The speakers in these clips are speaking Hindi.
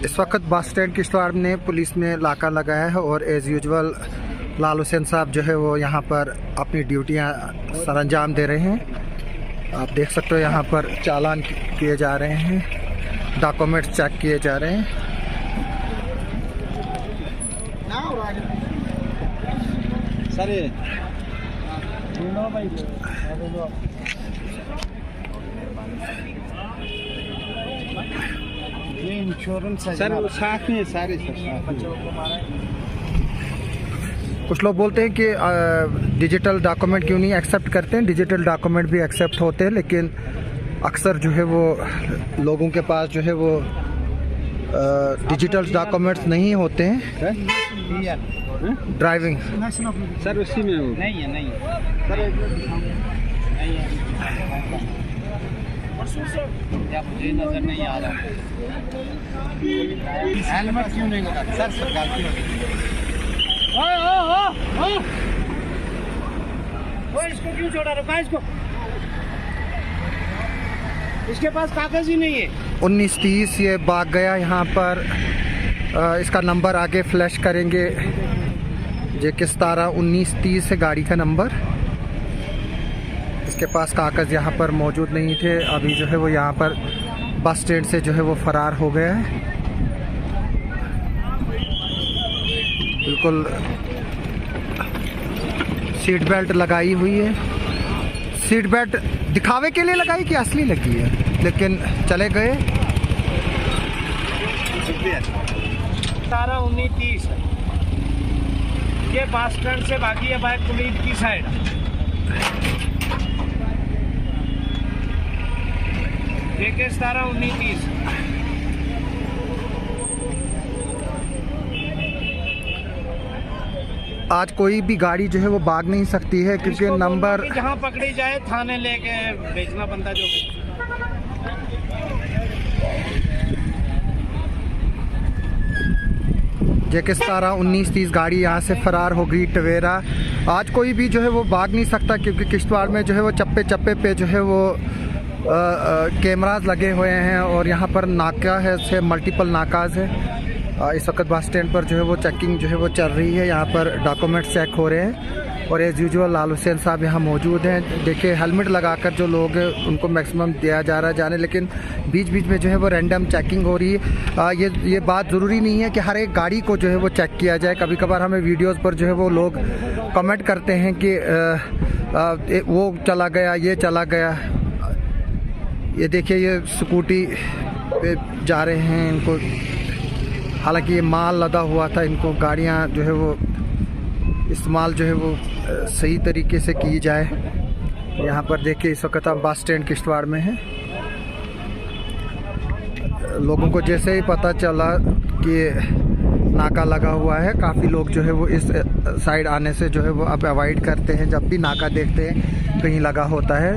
इस वक्त बस स्टैंड किश्तवाड़ में पुलिस ने नाका लगाया है और एज़ यूजुअल लाल हुसैन साहब जो है वो यहाँ पर अपनी ड्यूटियाँ सरअंजाम दे रहे हैं। आप देख सकते हो यहाँ पर चालान किए जा रहे हैं, डॉक्यूमेंट्स चेक किए जा रहे हैं। ये इंश्योरेंस है सर, साथ में सारे कुछ लोग बोलते हैं कि डिजिटल डॉक्यूमेंट क्यों नहीं एक्सेप्ट करते हैं। डिजिटल डॉक्यूमेंट भी एक्सेप्ट होते हैं, लेकिन अक्सर जो है वो लोगों के पास जो है वो डिजिटल डॉक्यूमेंट्स नहीं होते हैं। ड्राइविंग सर उसी में हो नहीं है, नहीं सर क्या मुझे नजर नहीं आ रहा। हेलमेट क्यों नहीं लगा सर गलती हो इसको क्यों छोड़ा, रुका इसको, इसके पास कागज ही नहीं है। 1930 ये भाग गया यहाँ पर। इसका नंबर आगे फ्लैश करेंगे, JK 1930 है गाड़ी का नंबर। इसके पास कागज़ यहाँ पर मौजूद नहीं थे। अभी जो है वो यहाँ पर बस स्टैंड से जो है वो फ़रार हो गया है। बिल्कुल सीट बेल्ट लगाई हुई है। सीट बेल्ट दिखावे के लिए लगाई कि असली लगी है, लेकिन चले गए। 1930 ये बस स्टैंड से भागी है बाइक कुलीद की साइड। JK 1930 आज कोई भी गाड़ी जो है वो भाग नहीं सकती है, क्योंकि नंबर जहाँ पकड़ी जाए थाने लेके बेचना बनता जो JK 1930 गाड़ी यहाँ से फ़रार हो गई टवेरा। आज कोई भी जो है वो भाग नहीं सकता, क्योंकि किश्तवाड़ में जो है वो चप्पे चप्पे पे जो है वो कैमराज लगे हुए हैं और यहाँ पर नाका है से मल्टीपल नाकाज है। इस वक्त बस स्टैंड पर जो है वो चेकिंग जो है वो चल रही है। यहाँ पर डॉक्यूमेंट्स चेक हो रहे हैं और एज़ यूजुअल लाल हुसैन साहब यहाँ मौजूद हैं। देखिए हेलमेट लगाकर जो लोग हैं उनको मैक्सिमम दिया जा रहा है जाने, लेकिन बीच बीच में जो है वो रैंडम चेकिंग हो रही है। ये बात ज़रूरी नहीं है कि हर एक गाड़ी को जो है वो चेक किया जाए। कभी कभार हमें वीडियोज़ पर जो है वो लोग कमेंट करते हैं कि वो चला गया, ये चला गया। ये देखिए ये स्कूटी पे जा रहे हैं, इनको हालांकि ये माल लदा हुआ था। इनको गाड़ियां जो है वो इस्तेमाल जो है वो सही तरीके से की जाए। यहाँ पर देखिए इस वक्त हम बस स्टैंड किश्तवाड़ में हैं। लोगों को जैसे ही पता चला कि नाका लगा हुआ है, काफ़ी लोग जो है वो इस साइड आने से जो है वो अब अवॉइड करते हैं। जब भी नाका देखते हैं कहीं लगा होता है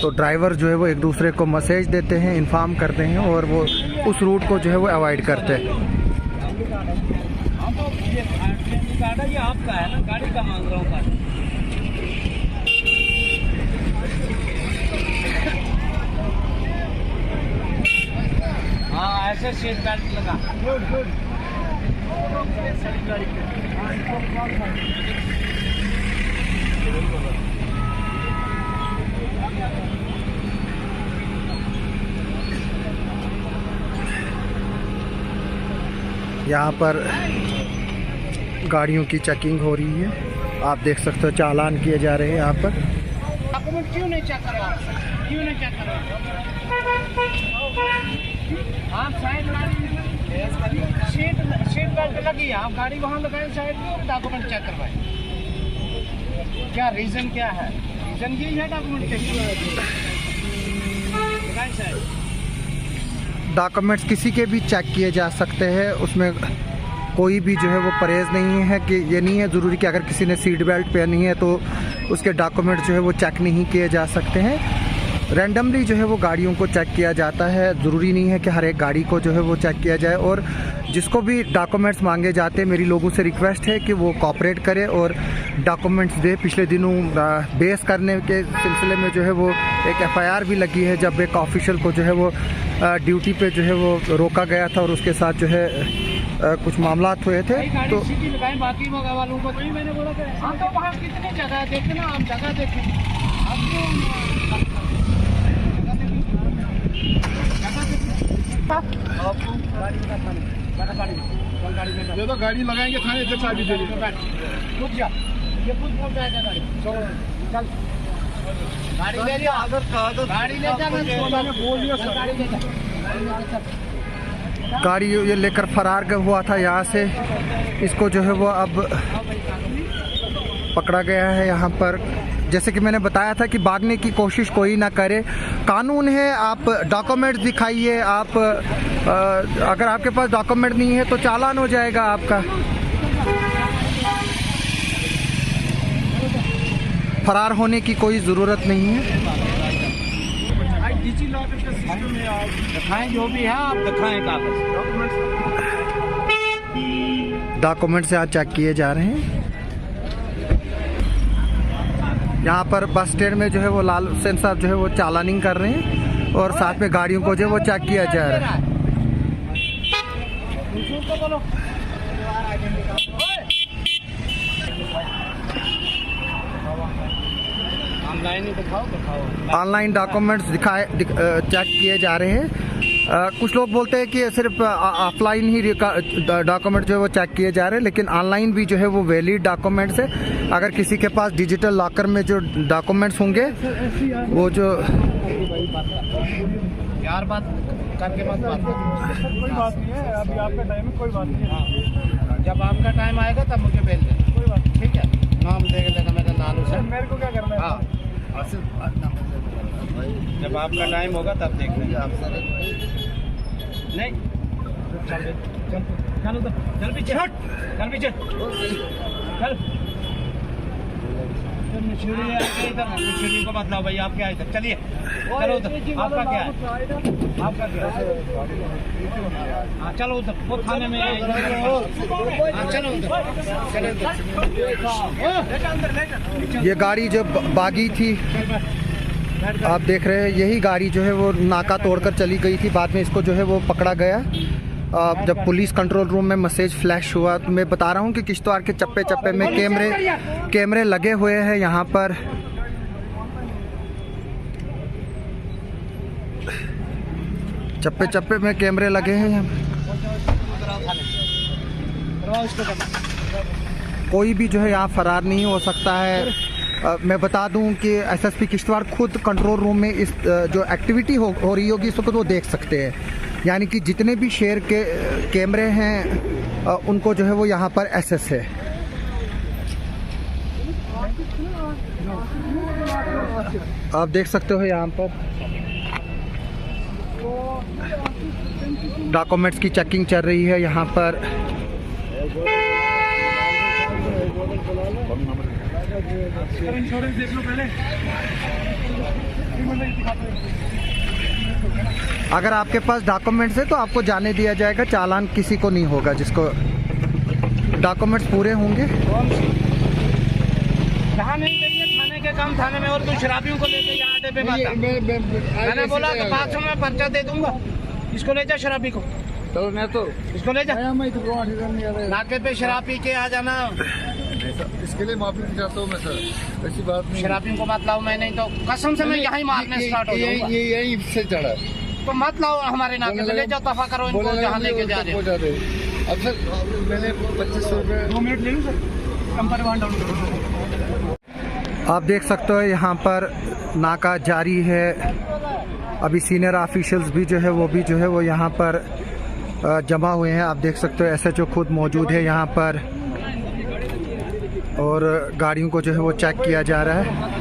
तो ड्राइवर जो है वो एक दूसरे को मैसेज देते हैं, इन्फॉर्म करते हैं और वो उस रूट को जो है वो अवॉइड करते हैं। ये आपका है ना, गाड़ी का मांग रहा हूँ। हाँ ऐसे सीट बेल्ट लगा। यहाँ पर गाड़ियों की चेकिंग हो रही है। आप देख सकते हो चालान किए जा रहे हैं यहाँ पर। डॉक्यूमेंट क्यों नहीं चेक करवा, क्यों नहीं चेक करवा? आप साइड सीट बेल्ट लगी है, आप गाड़ी वहाँ लगाए साइड में, डॉक्यूमेंट चेक करवाए। क्या रीज़न क्या है? रीज़न यही है डॉक्यूमेंट चेक साइड। डॉक्यूमेंट्स किसी के भी चेक किए जा सकते हैं, उसमें कोई भी जो है वो परहेज़ नहीं है कि ये नहीं है ज़रूरी कि अगर किसी ने सीट बेल्ट पहनी है तो उसके डॉक्यूमेंट्स जो है वो चेक नहीं किए जा सकते हैं। रैंडमली जो है वो गाड़ियों को चेक किया जाता है। ज़रूरी नहीं है कि हर एक गाड़ी को जो है वो चेक किया जाए। और जिसको भी डॉक्यूमेंट्स मांगे जाते हैं, मेरी लोगों से रिक्वेस्ट है कि वो कोऑपरेट करे और डॉक्यूमेंट्स दे। पिछले दिनों बेस करने के सिलसिले में जो है वो एक FIR भी लगी है, जब एक ऑफिशियल को जो है वो ड्यूटी पे जो है वो रोका गया था और उसके साथ जो है कुछ मामलात हुए थे। तो बाकी वालों को मैंने बोला हम तो वहाँ कितनी जगह देखे ना, हम जगह देखे ये तो गाड़ी लगाएंगे थाने से चाबी दे दीजिए। रुक जा, ये कुछ पहुंच जाएगा गाड़ी। चल गाड़ी ले लिया, अगर कहा तो गाड़ी ले जा, मैंने बोल दिया सर, गाड़ी ले जा। गाड़ी ये लेकर फरार हुआ था यहाँ से। इसको जो है वो अब पकड़ा गया है यहाँ पर। जैसे कि मैंने बताया था कि भागने की कोशिश कोई ना करे, कानून है। आप डॉक्यूमेंट दिखाइए, आप अगर आपके पास डॉक्यूमेंट नहीं है तो चालान हो जाएगा आपका। फरार होने की कोई ज़रूरत नहीं है। दिखाएं जो भी है, आप दिखाएं कागज, डॉक्यूमेंट से आज चेक किए जा रहे हैं। यहाँ पर बस स्टैंड में जो है वो लाल हुसैन साहब जो है वो चालानिंग कर रहे हैं और साथ में गाड़ियों को जो है वो चेक किया जा रहा है। ऑनलाइन डॉक्यूमेंट्स चेक किए जा रहे हैं। कुछ लोग बोलते हैं कि सिर्फ ऑफलाइन ही डॉक्यूमेंट जो है वो चेक किए जा रहे हैं, लेकिन ऑनलाइन भी जो है वो वैलिड डॉक्यूमेंट्स है। अगर किसी के पास डिजिटल लॉकर में जो डॉक्यूमेंट्स होंगे वो जो यार बात करके मत बात, कोई बात नहीं है, अभी आपका टाइम है, कोई बात नहीं है। जब आपका टाइम आएगा तब मुझे भेज देना, कोई बात नहीं, ठीक है। नाम देख लेना मेरा नाम से, मेरे को क्या करना है? हाँ, जब आपका टाइम होगा तब देख लेंगे आपसे। नहीं चल चल चल उधर, चल पीछे हट, चल पीछे चल। सीढ़ी को मत लाओ भाई, आप क्या है इधर, चलिए चलो उधर। आपका क्या है, आपका क्या है? हाँ चलो उधर, वो थाने में है। हाँ चलो उधर। ये गाड़ी जो बागी थी आप देख रहे हैं, यही गाड़ी जो है वो नाका तोड़कर चली गई थी। बाद में इसको जो है वो पकड़ा गया। जब पुलिस कंट्रोल रूम में मैसेज फ्लैश हुआ तो मैं बता रहा हूँ कि किश्तवाड़ के चप्पे चप्पे में कैमरे लगे हुए हैं। यहाँ पर चप्पे चप्पे में कैमरे लगे हैं। कोई भी जो है यहाँ फरार नहीं हो सकता है। मैं बता दूं कि एसएसपी किश्तवाड़ खुद कंट्रोल रूम में इस जो एक्टिविटी हो रही होगी इस वक्त वो देख सकते हैं। यानी कि जितने भी शहर के कैमरे हैं उनको जो है वो यहाँ पर एक्सेस है। आप देख सकते हो यहाँ पर डॉक्यूमेंट्स की चेकिंग चल रही है। यहाँ पर इंश्योरेंस देख लो पहले। अगर आपके पास डॉक्यूमेंट्स है तो आपको जाने दिया जाएगा, चालान किसी को नहीं होगा जिसको डॉक्यूमेंट्स पूरे होंगे। जहाँ नहीं चाहिए थाने के काम थाने में, और कोई शराबियों को लेके यहाँ अड्डे पे आता। मैंने बोला कि 500 में पर्चा दे दूंगा, इसको ले जा शराबी को, तो मैं तो इसको ले जा नाके पे शराब पी के आ जाना। इसके लिए माफी चाहता हूँ मैं सर, ऐसी बात नहीं। शराबियों को मत लाओ, मैं नहीं तो कसम से मैं यहीं मारने स्टार्ट हो जाऊंगा। यही से चढ़ा तो मत लाओ हमारे नाके पे, ले जाओ दफा करो इनको जहाँ लेके जा रहे हैं। अब सर मैंने 2500 रुपये 2 मिनट ले लूँ सर, कम पर वन डाउन करो। आप देख सकते हो यहाँ पर नाका जारी है। अभी सीनियर ऑफिशियल्स भी जो है वो यहाँ पर जमा हुए हैं। आप देख सकते हो एसएचओ खुद मौजूद है यहाँ पर और गाड़ियों को जो है वो चेक किया जा रहा है।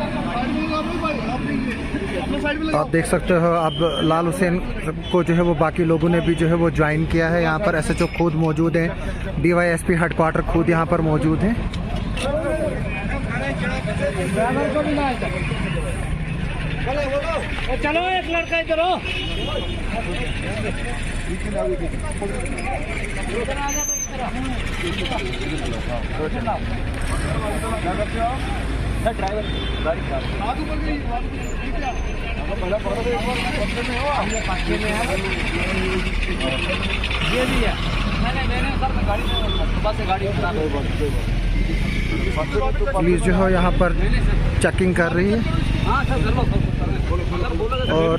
आप देख सकते हो अब लाल हुसैन को जो है वो बाकी लोगों ने भी जो है वो ज्वाइन किया है। यहाँ पर एसएचओ खुद मौजूद हैं, डीवाईएसपी हेडक्वार्टर खुद यहाँ पर मौजूद हैं। चलो एक लड़का इधर हो, ड्राइवर गाड़ी खराब ये भी है। मैंने सर गाड़ी सुबह से गाड़ी खराब है। पुलिस जो है यहाँ पर चेकिंग कर रही है हाँ सर और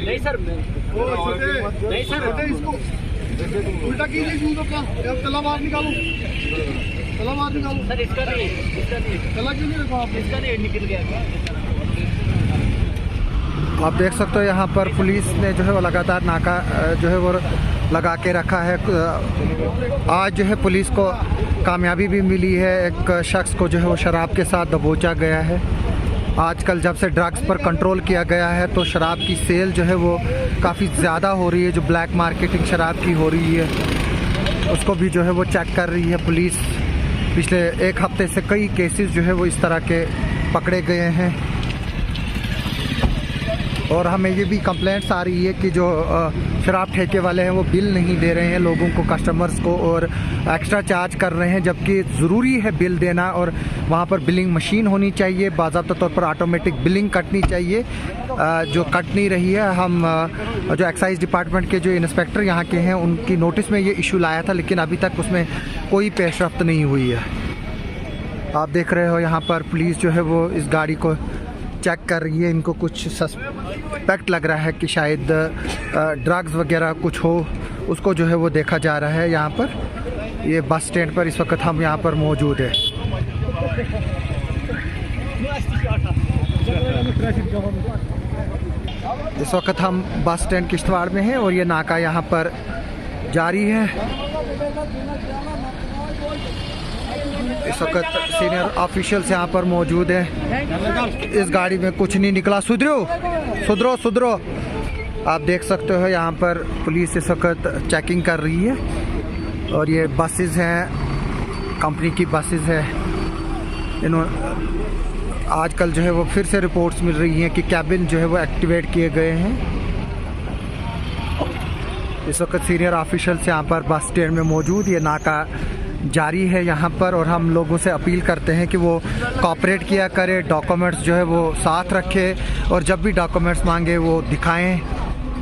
नहीं सर नहीं सर इसको उल्टा कीजिए जूतों का, तला बाहर निकालो, तला बाहर निकालो। सर इसका नहीं तला क्यों नहीं रखा आपने? इसका नहीं निकल गया। आप देख सकते हो यहाँ पर पुलिस ने जो है वो लगातार नाका जो है वो लगा के रखा है। आज जो है पुलिस को कामयाबी भी मिली है, एक शख्स को जो है वो शराब के साथ दबोचा गया है। आजकल जब से ड्रग्स पर कंट्रोल किया गया है तो शराब की सेल जो है वो काफ़ी ज़्यादा हो रही है, जो ब्लैक मार्केटिंग शराब की हो रही है उसको भी जो है वो चेक कर रही है पुलिस। पिछले एक हफ्ते से कई केसेस जो है वो इस तरह के पकड़े गए हैं और हमें ये भी कंप्लेंट्स आ रही है कि जो शराब ठेके वाले हैं वो बिल नहीं दे रहे हैं लोगों को, कस्टमर्स को, और एक्स्ट्रा चार्ज कर रहे हैं, जबकि ज़रूरी है बिल देना और वहाँ पर बिलिंग मशीन होनी चाहिए, बाज़ाब्ता तौर पर ऑटोमेटिक बिलिंग कटनी चाहिए, जो कट नहीं रही है। हम जो एक्साइज डिपार्टमेंट के जो इंस्पेक्टर यहाँ के हैं उनकी नोटिस में ये इशू लाया था, लेकिन अभी तक उसमें कोई पेशरफ्त नहीं हुई है। आप देख रहे हो यहाँ पर पुलिस जो है वो इस गाड़ी को चेक कर रही है। इनको कुछ सस्पेक्ट लग रहा है कि शायद ड्रग्स वगैरह कुछ हो, उसको जो है वो देखा जा रहा है। यहाँ पर ये बस स्टैंड पर इस वक्त हम यहाँ पर मौजूद है। इस वक्त हम बस स्टैंड किश्तवाड़ में हैं और ये नाका यहाँ पर जारी है। इस वक्त सीनियर ऑफिशियल्स यहाँ पर मौजूद हैं। इस गाड़ी में कुछ नहीं निकला। सुधरो। आप देख सकते हो यहाँ पर पुलिस इस वक्त चेकिंग कर रही है और ये बसेस हैं, कंपनी की बसेस हैं। आजकल जो है वो फिर से रिपोर्ट्स मिल रही हैं कि कैबिन जो है वो एक्टिवेट किए गए हैं। इस वक्त सीनियर ऑफिशियल्स यहाँ पर बस स्टैंड में मौजूद, ये नाका जारी है यहाँ पर और हम लोगों से अपील करते हैं कि वो कोऑपरेट किया करे, डॉक्यूमेंट्स जो है वो साथ रखे और जब भी डॉक्यूमेंट्स मांगे वो दिखाएं।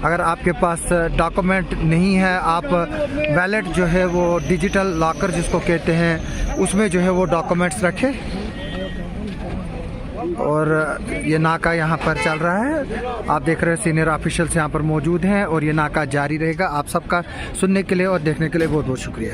अगर आपके पास डॉक्यूमेंट नहीं है, आप वैलेट जो है वो डिजिटल लॉकर जिसको कहते हैं उसमें जो है वो डॉक्यूमेंट्स रखें। और ये नाका यहाँ पर चल रहा है। आप देख रहे हैं सीनियर ऑफिशियल्स यहाँ पर मौजूद हैं और ये नाका जारी रहेगा। आप सबका सुनने के लिए और देखने के लिए बहुत बहुत शुक्रिया।